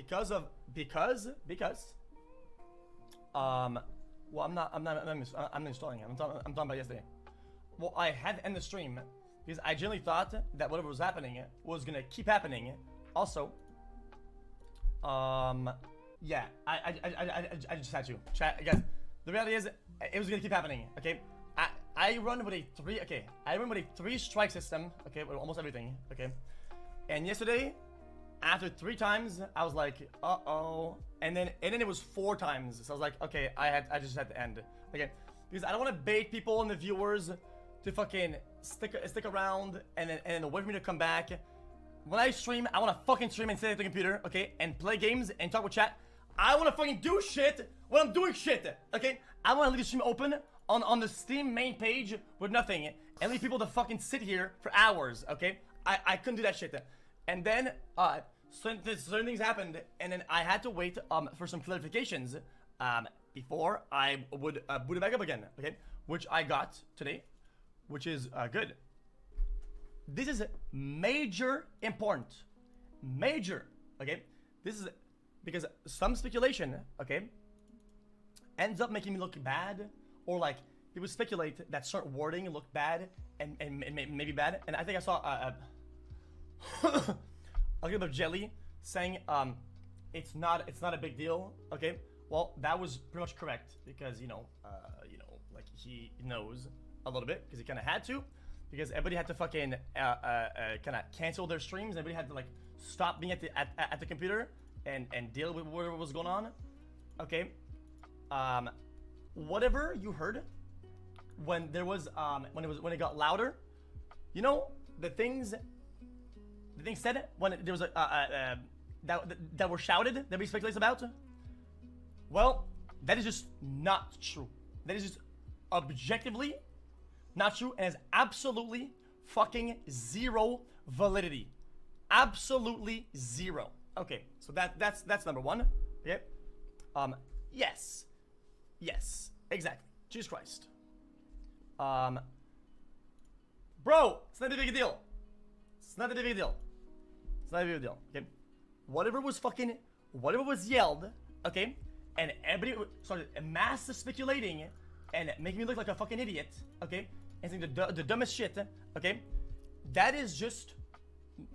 because well, I'm not installing it. I'm talking about yesterday. Well, I had to end the stream because I genuinely thought that whatever was happening was gonna keep happening. Also, yeah, I just had to chat, guys. The reality is, it was gonna keep happening. Okay, I run with a three strike system. Okay, with almost everything. Okay, and yesterday, after 3 times, I was like, uh-oh, and then it was 4 times. So I was like, okay, I just had to end. Okay, because I don't want to bait people and the viewers to fucking stick around and then wait for me to come back. When I stream, I want to fucking stream and sit at the computer, okay, and play games and talk with chat. I want to fucking do shit when I'm doing shit, okay? I want to leave the stream open on the Steam main page with nothing and leave people to fucking sit here for hours, okay? I couldn't do that shit. And then, certain things happened, and then I had to wait for some clarifications before I would boot it back up again, okay? Which I got today, which is good. This is major important. Major, okay? This is because some speculation, okay, ends up making me look bad, or like people speculate that certain wording looked bad and maybe bad. And I think I saw a clip of Jelly saying it's not a big deal. Okay, well that was pretty much correct because you know like he knows a little bit because he kind of had to, because everybody had to fucking kind of cancel their streams. Everybody had to like stop being at the computer and deal with whatever was going on. Okay, whatever you heard when there was when it got louder, you know, the things said when there was that were shouted that everybody speculates about. Well, that is just not true. That is just objectively not true and has absolutely fucking zero validity. Absolutely zero. Okay, so that's number one. Okay. Yes, exactly. Jesus Christ. Bro, it's not a big deal. It's not a big deal. It's not a big deal. Okay. Whatever was yelled, okay, and everybody started mass speculating and making me look like a fucking idiot, okay, and saying the dumbest shit, okay. That is just,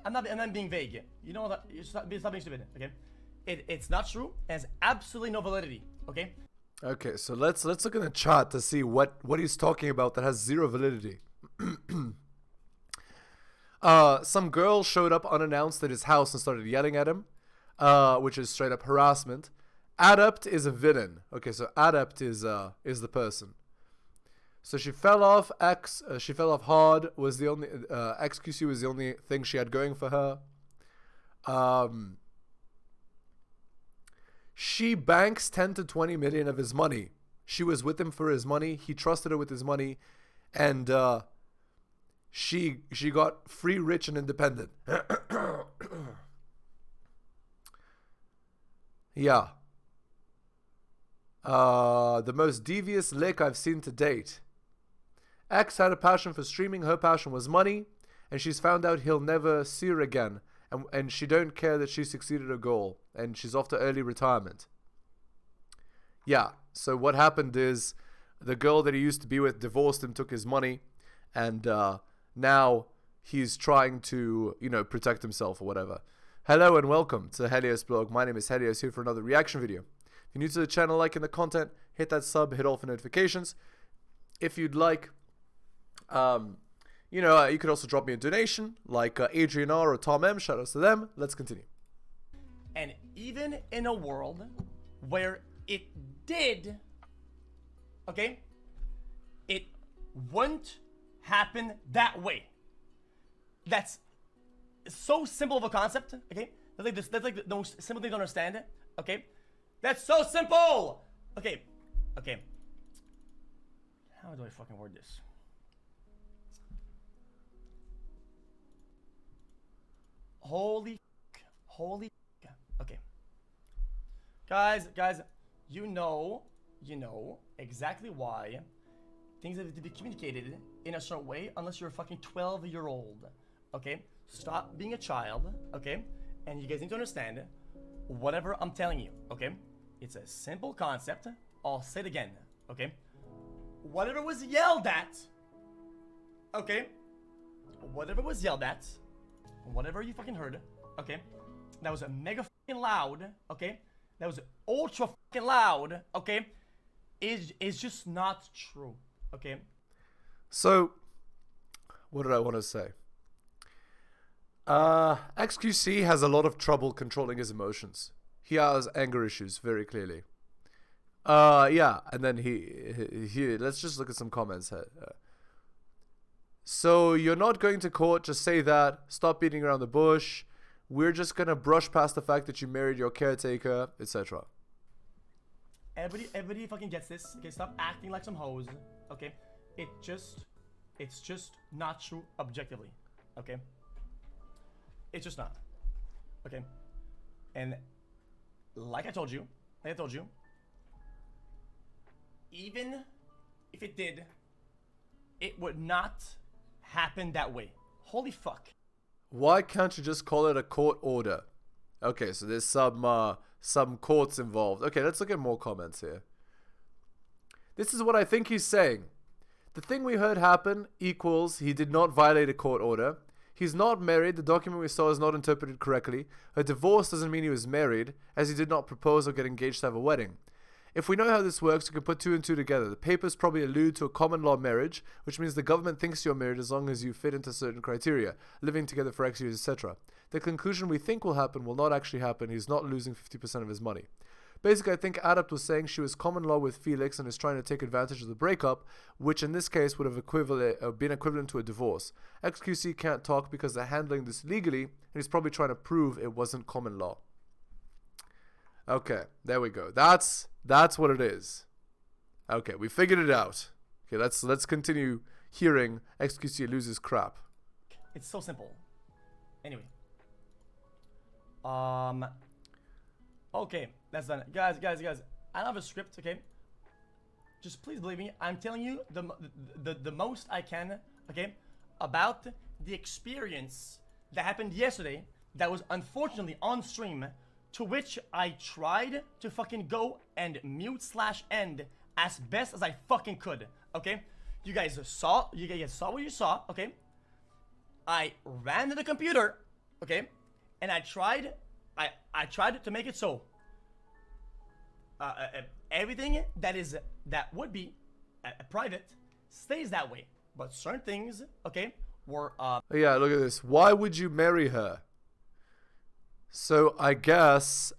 I'm not being vague. You know that stop being stupid, okay. It's not true. It has absolutely no validity, okay. Okay, so let's look in the chat to see what he's talking about that has zero validity. Some girl showed up unannounced at his house and started yelling at him, which is straight up harassment. Adept is a villain. Okay, so adept is the person. So she fell off. She fell off hard. Was the only xQc was the only thing she had going for her. She banks 10 to 20 million of his money. She was with him for his money. He trusted her with his money, and she got free, rich, and independent. Yeah. The most devious lick I've seen to date. X had a passion for streaming. Her passion was money, and she's found out he'll never see her again. And she don't care that she succeeded her goal, and she's off to early retirement. Yeah, so what happened is the girl that he used to be with divorced him, took his money, and now he's trying to, you know, protect himself or whatever. Hello and welcome to HeliosBlog. My name is Helios, here for another reaction video. If you're new to the channel, liking the content, hit that sub, hit all for notifications. If you'd like, you know, you could also drop me a donation, like Adrian R or Tom M. Shout outs to them. Let's continue. And even in a world where it did, okay, it wouldn't happen that way. That's so simple of a concept, okay? That's like the most simple thing to understand, okay? That's so simple! Okay. How do I fucking word this? Holy, okay. Guys, you know exactly why things have to be communicated in a certain way unless you're a fucking 12-year-old, okay? Stop being a child, okay? And you guys need to understand, whatever I'm telling you, okay? It's a simple concept. I'll say it again, okay? Whatever was yelled at, okay? Whatever was yelled at, whatever you fucking heard, okay? That was a mega fucking loud, okay? That was ultra fucking loud, okay? Is just not true, okay? So, what did I want to say? xQc has a lot of trouble controlling his emotions. He has anger issues, very clearly. Yeah, and then he let's just look at some comments here. So, you're not going to court, just say that. Stop beating around the bush. We're just going to brush past the fact that you married your caretaker, etc. Everybody fucking gets this. Okay, stop acting like some hoes. Okay, it's just not true objectively. Okay, it's just not. Okay, and like I told you, even if it did, it would not happen that way. Holy fuck. Why can't you just call it a court order? Okay, so there's some courts involved. Okay, let's look at more comments here. This is what I think he's saying. The thing we heard happen equals he did not violate a court order. He's not married. The document we saw is not interpreted correctly. A divorce doesn't mean he was married, as he did not propose or get engaged to have a wedding. If we know how this works, we can put 2 and 2 together. The papers probably allude to a common law marriage, which means the government thinks you're married as long as you fit into certain criteria, living together for X years, etc. The conclusion we think will happen will not actually happen. He's not losing 50% of his money. Basically, I think Adapt was saying she was common law with Felix and is trying to take advantage of the breakup, which in this case would have been equivalent to a divorce. xQc can't talk because they're handling this legally, and he's probably trying to prove it wasn't common law. Okay, there we go. That's what it is. Okay, we figured it out. Okay, let's continue hearing xQc loses crap. It's so simple. Anyway. Okay, that's done. Guys, I don't have a script, okay? Just please believe me. I'm telling you the most I can, okay, about the experience that happened yesterday that was unfortunately on stream, to which I tried to fucking go and mute/end as best as I fucking could, okay? You guys saw what you saw, okay? I ran to the computer, okay? And I tried to make it so everything that would be private stays that way, but certain things, okay, were yeah, look at this. Why would you marry her? So I guess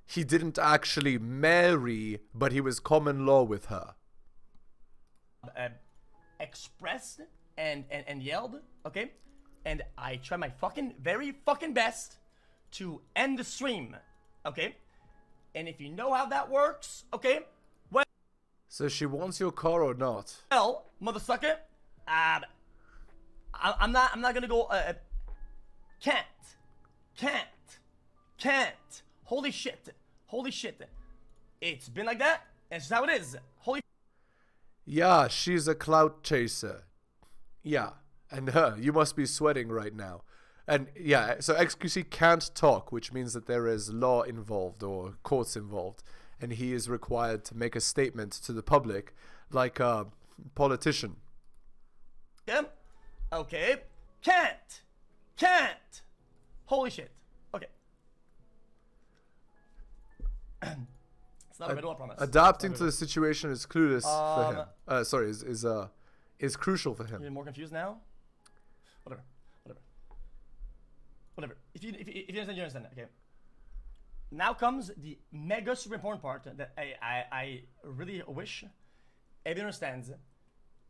he didn't actually marry, but he was common law with her. Expressed and yelled, okay? And I tried my very fucking best to end the stream, okay? And if you know how that works, okay? Well, so she wants your car or not? Well, motherfucker, I'm not gonna go, can't. Holy shit. It's been like that, and it's just how it is. Holy. Yeah, she's a clout chaser. Yeah, and you must be sweating right now. And yeah, so xQc can't talk, which means that there is law involved or courts involved, and he is required to make a statement to the public like a politician. Yeah. Okay. Can't. Holy shit. Okay. It's not a riddle, I promise. Adapting to the situation is clueless for him. Sorry, is crucial for him. You're more confused now? Whatever. If you understand, you understand. Okay. Now comes the mega super important part that I really wish everyone understands.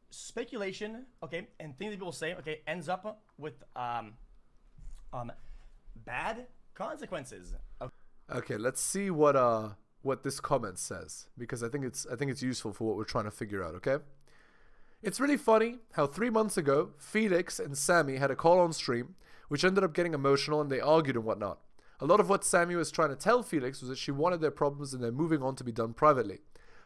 Speculation, okay, and things that people say, okay, ends up with bad consequences. Okay, let's see what this comment says, because I think it's useful for what we're trying to figure out, okay? It's really funny how 3 months ago, Felix and Sammy had a call on stream, which ended up getting emotional and they argued and whatnot. A lot of what Sammy was trying to tell Felix was that she wanted their problems and they're moving on to be done privately.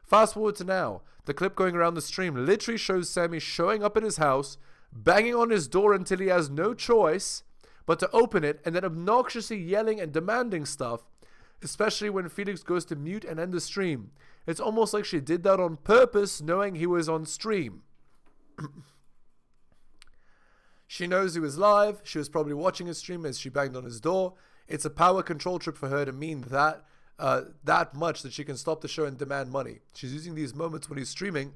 Fast forward to now, the clip going around the stream literally shows Sammy showing up at his house, banging on his door until he has no choice, but to open it and then obnoxiously yelling and demanding stuff, especially when Felix goes to mute and end the stream. It's almost like she did that on purpose, knowing he was on stream. She knows he was live. She was probably watching his stream as she banged on his door. It's a power control trip for her to mean that that much that she can stop the show and demand money. She's using these moments when he's streaming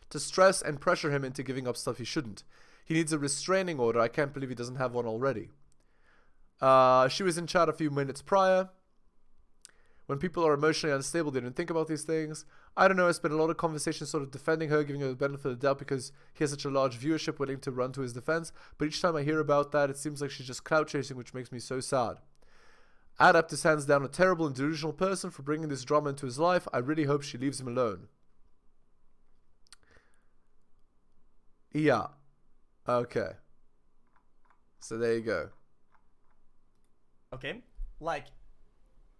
to stress and pressure him into giving up stuff he shouldn't. He needs a restraining order. I can't believe he doesn't have one already. She was in chat a few minutes prior. When people are emotionally unstable, they don't think about these things. I don't know, I spent a lot of conversations sort of defending her, giving her the benefit of the doubt because he has such a large viewership willing to run to his defense. But each time I hear about that, it seems like she's just clout chasing, which makes me so sad. Adapt is hands down a terrible and delusional person for bringing this drama into his life. I really hope she leaves him alone. Yeah. Okay. So there you go. Okay? Like,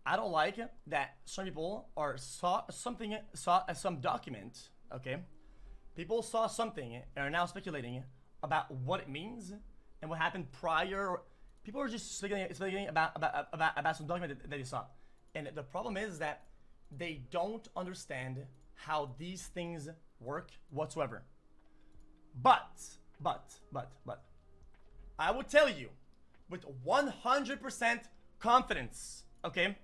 I don't like that some people saw some document, okay? People saw something and are now speculating about what it means and what happened prior. People are just speculating about some document that they saw. And the problem is that they don't understand how these things work whatsoever. But, I will tell you with 100% confidence, okay?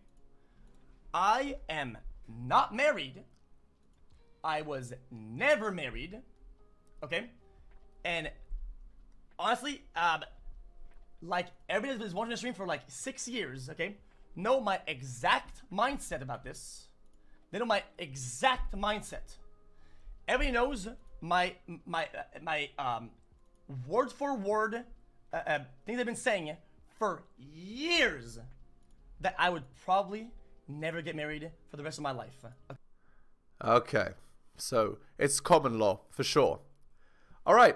I am not married. I was never married. Okay? And honestly, like everybody that's been watching the stream for like 6 years, okay, know my exact mindset about this. They know my exact mindset. Everybody knows my word for word things I've been saying for years that I would probably never get married for the rest of my life. Okay, so it's common law for sure. All right,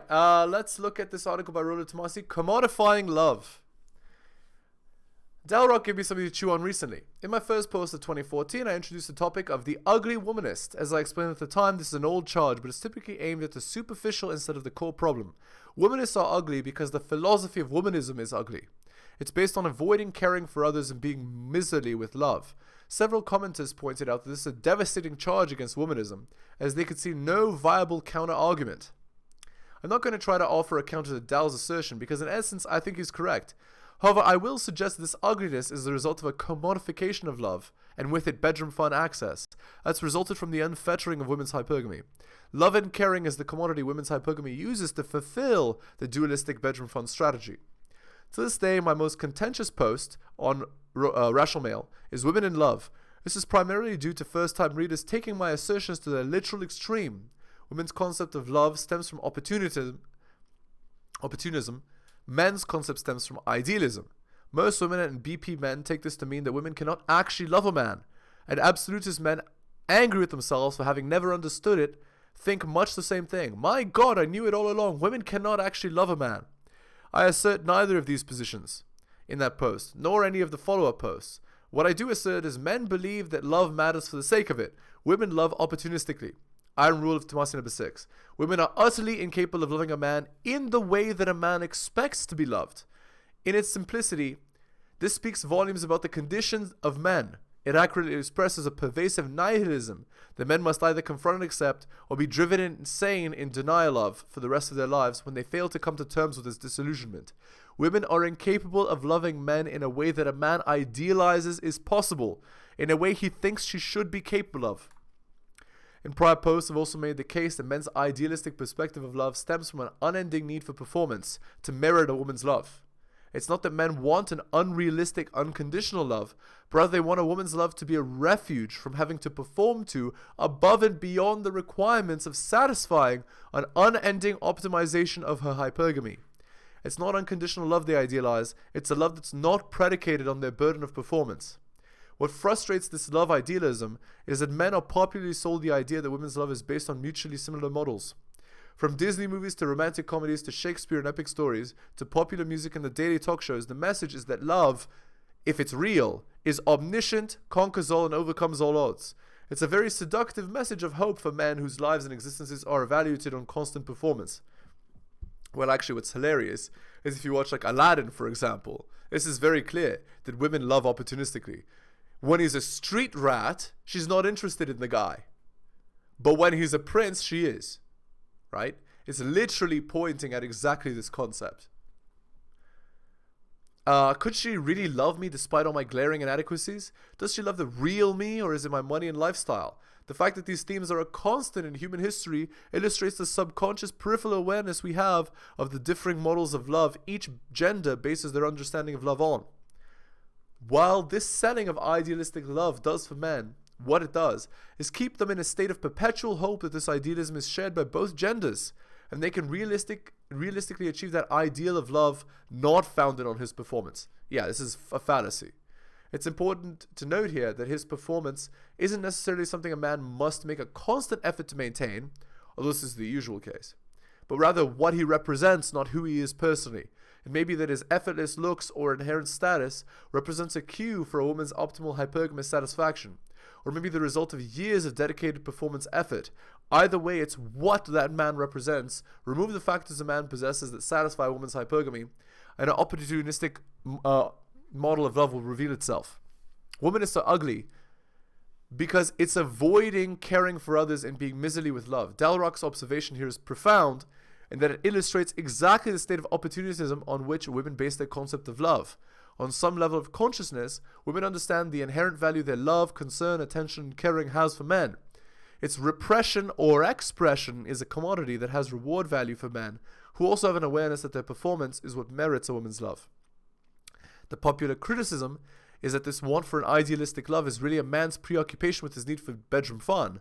let's look at this article by Rollo Tomasi, Commodifying Love. Dalrock gave me something to chew on recently. In my first post of 2014, I introduced the topic of the ugly womanist. As I explained at the time, this is an old charge, but it's typically aimed at the superficial instead of the core problem. Womanists are ugly because the philosophy of womanism is ugly. It's based on avoiding caring for others and being miserly with love. Several commenters pointed out that this is a devastating charge against womanism, as they could see no viable counter-argument. I'm not going to try to offer a counter to Dal's assertion, because in essence, I think he's correct. However, I will suggest that this ugliness is the result of a commodification of love, and with it bedroom fun access, that's resulted from the unfettering of women's hypergamy. Love and caring is the commodity women's hypergamy uses to fulfill the dualistic bedroom fun strategy. To this day, my most contentious post on Rational Mail is Women in Love. This is primarily due to first-time readers taking my assertions to their literal extreme. Women's concept of love stems from opportunism. Men's concept stems from idealism. Most women and BP men take this to mean that women cannot actually love a man. And absolutist men, angry with themselves for having never understood it, think much the same thing. My God, I knew it all along. Women cannot actually love a man. I assert neither of these positions in that post, nor any of the follow-up posts. What I do assert is men believe that love matters for the sake of it. Women love opportunistically. Iron rule of Tomasi number 6. Women are utterly incapable of loving a man in the way that a man expects to be loved. In its simplicity, this speaks volumes about the conditions of men. It accurately expresses a pervasive nihilism that men must either confront and accept or be driven insane in denial of for the rest of their lives when they fail to come to terms with this disillusionment. Women are incapable of loving men in a way that a man idealizes is possible, in a way he thinks she should be capable of. In prior posts, I've also made the case that men's idealistic perspective of love stems from an unending need for performance to merit a woman's love. It's not that men want an unrealistic, unconditional love, but rather they want a woman's love to be a refuge from having to perform to above and beyond the requirements of satisfying an unending optimization of her hypergamy. It's not unconditional love they idealize, it's a love that's not predicated on their burden of performance. What frustrates this love idealism is that men are popularly sold the idea that women's love is based on mutually similar models. From Disney movies to romantic comedies to Shakespeare and epic stories to popular music and the daily talk shows, the message is that love, if it's real, is omniscient, conquers all and overcomes all odds. It's a very seductive message of hope for men whose lives and existences are evaluated on constant performance. Well, actually, what's hilarious is if you watch like Aladdin, for example. This is very clear that women love opportunistically. When he's a street rat, she's not interested in the guy. But when he's a prince, she is. Right? It's literally pointing at exactly this concept. Could she really love me despite all my glaring inadequacies? Does she love the real me, or is it my money and lifestyle? The fact that these themes are a constant in human history illustrates the subconscious peripheral awareness we have of the differing models of love each gender bases their understanding of love on. While this selling of idealistic love does for men, what it does is keep them in a state of perpetual hope that this idealism is shared by both genders, and they can realistically achieve that ideal of love not founded on his performance. Yeah, this is a fallacy. It's important to note here that his performance isn't necessarily something a man must make a constant effort to maintain, although this is the usual case, but rather what he represents, not who he is personally. It may be that his effortless looks or inherent status represents a cue for a woman's optimal hypergamous satisfaction, or maybe the result of years of dedicated performance effort. Either way, it's what that man represents. Remove the factors a man possesses that satisfy a woman's hypergamy, and an opportunistic model of love will reveal itself. Woman is so ugly because it's avoiding caring for others and being miserly with love. Dalrock's observation here is profound in that it illustrates exactly the state of opportunism on which women base their concept of love. On some level of consciousness, women understand the inherent value their love, concern, attention, and caring has for men. Its repression or expression is a commodity that has reward value for men, who also have an awareness that their performance is what merits a woman's love. The popular criticism is that this want for an idealistic love is really a man's preoccupation with his need for bedroom fun.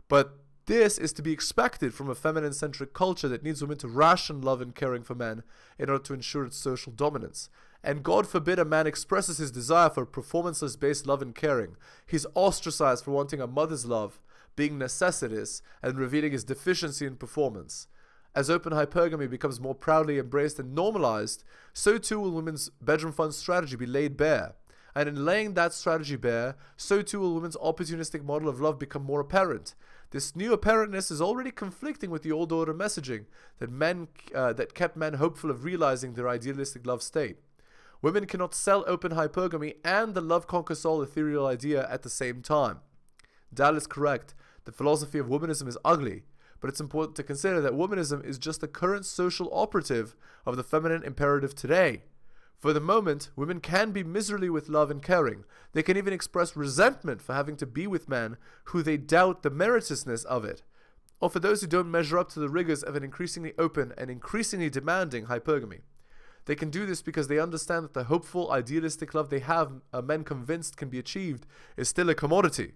But this is to be expected from a feminine-centric culture that needs women to ration love and caring for men in order to ensure its social dominance. And God forbid a man expresses his desire for performances-based love and caring. He's ostracized for wanting a mother's love, being necessitous, and revealing his deficiency in performance. As open hypergamy becomes more proudly embraced and normalized, so too will women's bedroom fun strategy be laid bare. And in laying that strategy bare, so too will women's opportunistic model of love become more apparent. This new apparentness is already conflicting with the old order messaging that kept men hopeful of realizing their idealistic love state. Women cannot sell open hypergamy and the love conquers all ethereal idea at the same time. Dal is correct. The philosophy of womanism is ugly, but it's important to consider that womanism is just the current social operative of the feminine imperative today. For the moment, women can be miserly with love and caring. They can even express resentment for having to be with men who they doubt the meritoriousness of it, or for those who don't measure up to the rigors of an increasingly open and increasingly demanding hypergamy. They can do this because they understand that the hopeful, idealistic love they have, men convinced can be achieved, is still a commodity.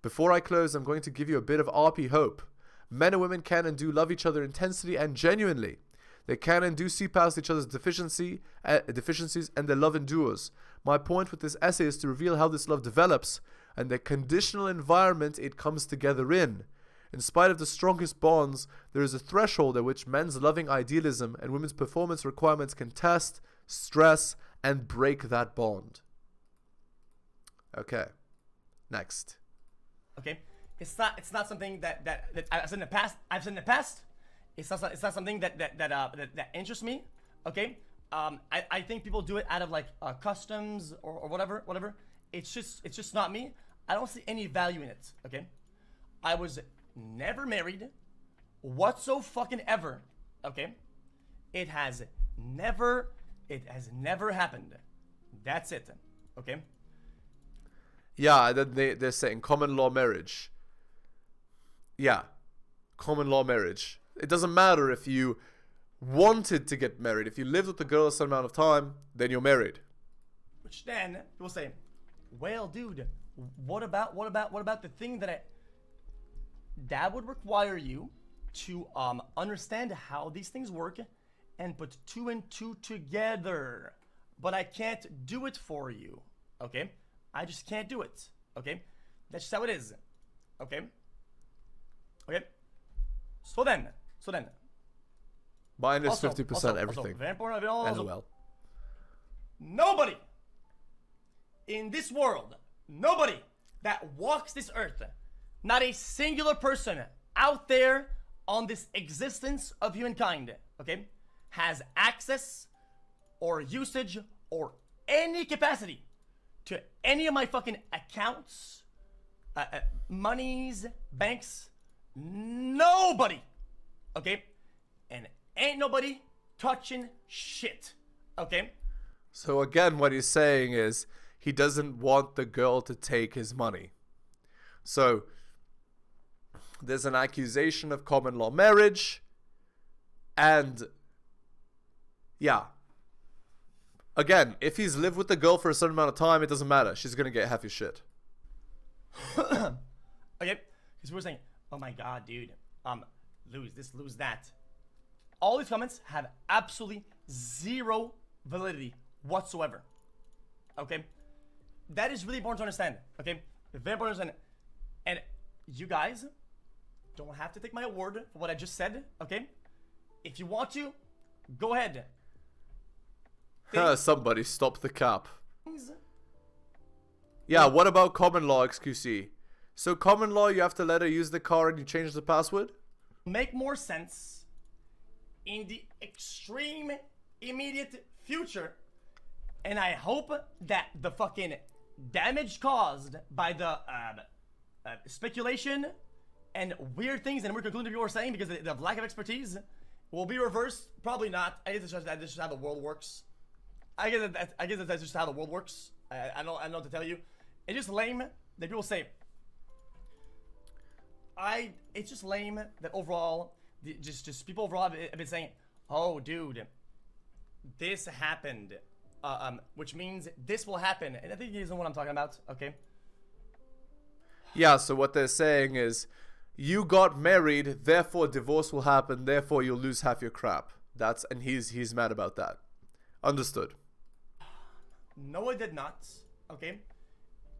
Before I close, I'm going to give you a bit of RP hope. Men and women can and do love each other intensely and genuinely. They can and do see past each other's deficiencies, and their love endures. My point with this essay is to reveal how this love develops and the conditional environment it comes together in. In spite of the strongest bonds, there is a threshold at which men's loving idealism and women's performance requirements can test, stress, and break that bond. Okay, next. Okay, it's not something that I've said in the past. It's not something that interests me. Okay, I think people do it out of like customs or whatever. It's just not me. I don't see any value in it. Okay, I was never married, whatsoever. Okay, it has never happened. That's it. Okay. Yeah, they're saying common law marriage. Yeah, common law marriage. It doesn't matter if you wanted to get married. If you lived with the girl a certain amount of time, then you're married. Which then people say, well, dude, what about the thing that would require you to understand how these things work and put 2 and 2 together. But I can't do it for you. Okay? I just can't do it. Okay? That's just how it is. Okay? Okay? So then. Minus 50% everything. Very important. Also, LOL. Nobody in this world, nobody that walks this earth, not a singular person out there on this existence of humankind, okay, has access or usage or any capacity to any of my fucking accounts, monies, banks, nobody, okay? And ain't nobody touching shit, okay? So again, what he's saying is he doesn't want the girl to take his money. So there's an accusation of common law marriage, and yeah. Again, if he's lived with the girl for a certain amount of time, it doesn't matter. She's gonna get half your shit. Okay, because we're saying, oh my god, dude, lose this, lose that. All these comments have absolutely zero validity whatsoever. Okay, that is really important to understand. Okay, very important to understand. And you guys don't have to take my word for what I just said. Okay, if you want to, go ahead. Somebody stop the cap. Yeah, what about common law, xQc? So common law, you have to let her use the car and you change the password? Make more sense in the extreme immediate future. And I hope that the fucking damage caused by the speculation and weird things and weird conclusions people were saying because of the lack of expertise will be reversed. Probably not. I guess that's just how the world works. I guess that's just how the world works. I don't know what to tell you. It's just lame that people say. It's just lame that overall, just people overall have been saying, "Oh, dude, this happened," which means this will happen. And I think you know what I'm talking about. Okay. Yeah. So what they're saying is, you got married, therefore divorce will happen, therefore you'll lose half your crap. And he's mad about that. Understood. No, I did not. Okay,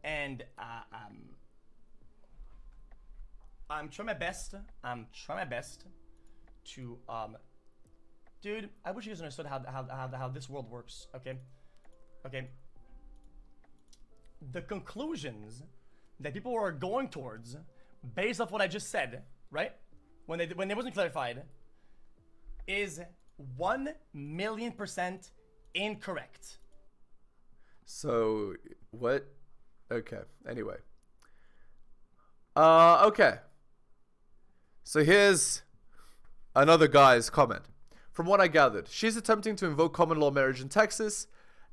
and I'm trying my best. To dude, I wish you guys understood how this world works. Okay. The conclusions that people are going towards, based off what I just said, right? When it wasn't clarified, is 1,000,000% incorrect. So what? Okay. Anyway. Okay. So here's another guy's comment. From what I gathered, she's attempting to invoke common law marriage in Texas.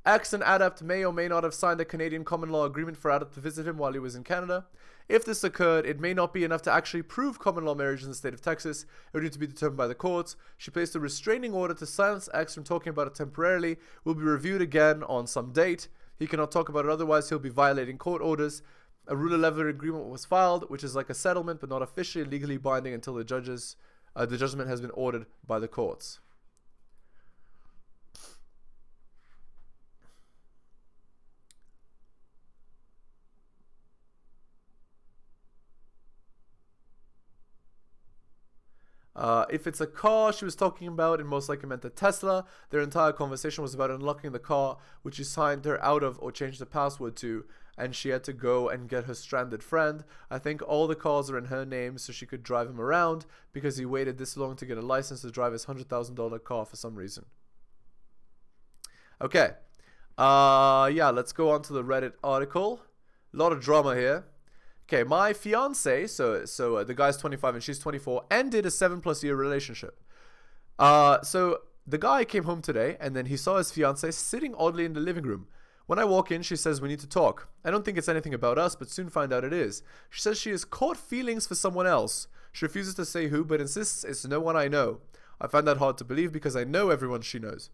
X and Adept may or may not have signed a Canadian common law agreement for Adept to visit him while he was in Canada. If this occurred, it may not be enough to actually prove common law marriage in the state of Texas. It would need to be determined by the courts. She placed a restraining order to silence X from talking about it temporarily. Will be reviewed again on some date. He cannot talk about it, otherwise he'll be violating court orders. A Rule 11 agreement was filed, which is like a settlement, but not officially legally binding until the judgment has been ordered by the courts. If it's a car she was talking about, it most likely meant a Tesla. Their entire conversation was about unlocking the car, which he signed her out of or changed the password to, and she had to go and get her stranded friend. I think all the cars are in her name so she could drive him around because he waited this long to get a license to drive his $100,000 car for some reason. Okay. Yeah, let's go on to the Reddit article. A lot of drama here. Okay, my fiance, so the guy's 25 and she's 24, ended a 7+ year relationship. So the guy came home today and then he saw his fiance sitting oddly in the living room. When I walk in, she says, "We need to talk." I don't think it's anything about us, but soon find out it is. She says she has caught feelings for someone else. She refuses to say who, but insists it's no one I know. I find that hard to believe because I know everyone she knows.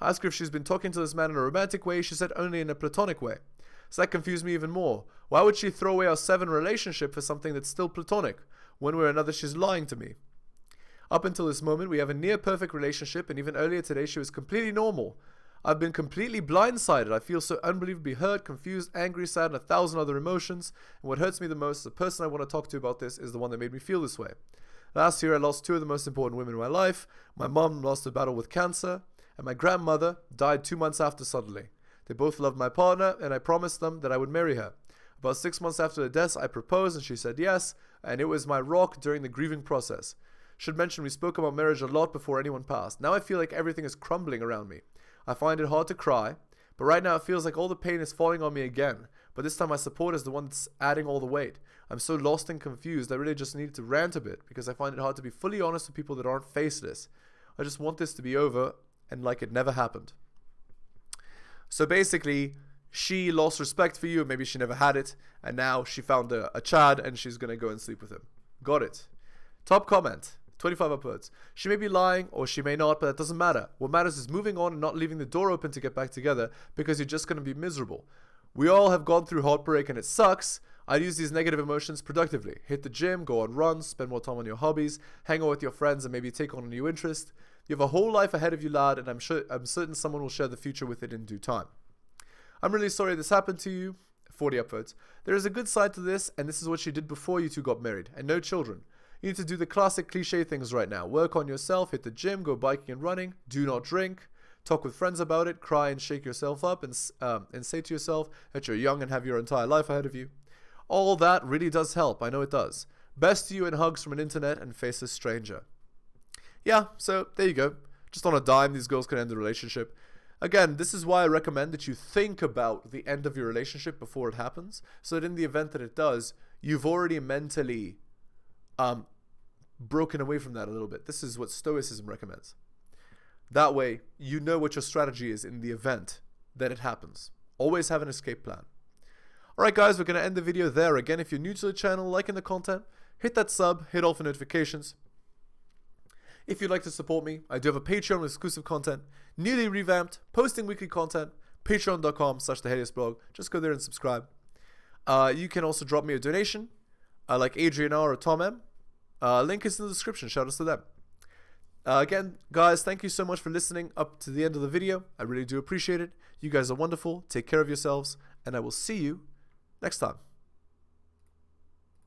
I ask her if she's been talking to this man in a romantic way. She said only in a platonic way. So that confused me even more. Why would she throw away our 7 relationship for something that's still platonic? One way or another, she's lying to me. Up until this moment, we have a near-perfect relationship, and even earlier today, she was completely normal. I've been completely blindsided. I feel so unbelievably hurt, confused, angry, sad, and 1,000 other emotions. And what hurts me the most, the person I want to talk to about this, is the one that made me feel this way. Last year, I lost 2 of the most important women in my life. My mom lost a battle with cancer, and my grandmother died 2 months after suddenly. They both loved my partner, and I promised them that I would marry her. About 6 months after the deaths, I proposed, and she said yes, and it was my rock during the grieving process. Should mention we spoke about marriage a lot before anyone passed. Now I feel like everything is crumbling around me. I find it hard to cry, but right now it feels like all the pain is falling on me again. But this time my support is the one that's adding all the weight. I'm so lost and confused, I really just need to rant a bit because I find it hard to be fully honest with people that aren't faceless. I just want this to be over and like it never happened. So basically, she lost respect for you, maybe she never had it, and now she found a Chad and she's gonna go and sleep with him. Got it. Top comment, 25 upvotes. She may be lying or she may not, but that doesn't matter. What matters is moving on and not leaving the door open to get back together because you're just gonna be miserable. We all have gone through heartbreak and it sucks. I'd use these negative emotions productively. Hit the gym, go on runs, spend more time on your hobbies, hang out with your friends and maybe take on a new interest. You have a whole life ahead of you, lad, and I'm certain someone will share the future with it in due time. I'm really sorry this happened to you. 40 upvotes. There is a good side to this, and this is what she did before you two got married, and no children. You need to do the classic cliche things right now. Work on yourself, hit the gym, go biking and running, do not drink, talk with friends about it, cry and shake yourself up, and say to yourself that you're young and have your entire life ahead of you. All that really does help, I know it does. Best to you and hugs from an internet and faceless stranger. Yeah, so there you go. Just on a dime, these girls can end the relationship. Again, this is why I recommend that you think about the end of your relationship before it happens, so that in the event that it does, you've already mentally broken away from that a little bit. This is what Stoicism recommends. That way, you know what your strategy is in the event that it happens. Always have an escape plan. Alright guys, we're going to end the video there. Again, if you're new to the channel, liking the content, hit that sub, hit all for notifications. If you'd like to support me, I do have a Patreon with exclusive content, newly revamped, posting weekly content, patreon.com/theheliosblog. Just go there and subscribe. You can also drop me a donation, like Adrian R or Tom M. Link is in the description. Shout out to them. Again, guys, thank you so much for listening up to the end of the video. I really do appreciate it. You guys are wonderful. Take care of yourselves, and I will see you next time.